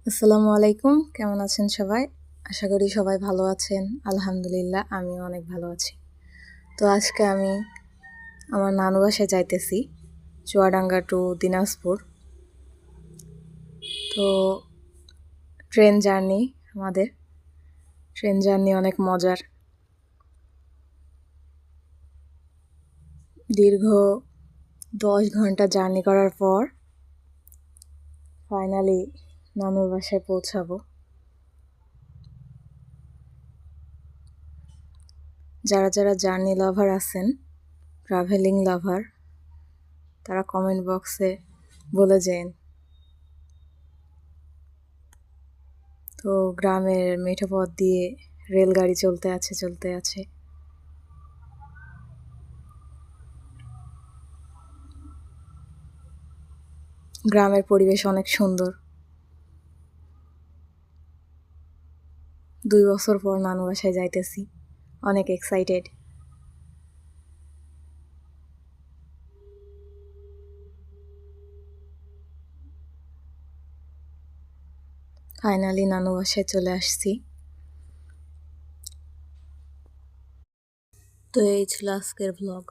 আসসালামু আলাইকুম, কেমন আছেন সবাই? আশা করি সবাই ভালো আছেন। আলহামদুলিল্লাহ, আমিও অনেক ভালো আছি। তো আজকে আমি আমার নানু বাসায় যাইতেছি, চুয়াডাঙ্গা টু দিনাজপুর। তো ট্রেন জার্নি আমাদের। ট্রেন জার্নি অনেক মজার। দীর্ঘ 10 ঘন্টা জার্নি করার পর ফাইনালি নানুর বাসায় পৌঁছাবো। যারা যারা জার্নি লাভার আছেন, ট্রাভেলিং লাভার, তারা কমেন্ট বক্সে বলে যেন। তো গ্রামের মেঠো পথ দিয়ে রেলগাড়ি চলতে আছে। গ্রামের পরিবেশ অনেক সুন্দর। 2 বছর পর নানু বাসায় যাইতেছি, অনেক এক্সাইটেড। ফাইনালি নানু বাসায় চলে আসছি। তো এই ছিল আজকের ব্লগ।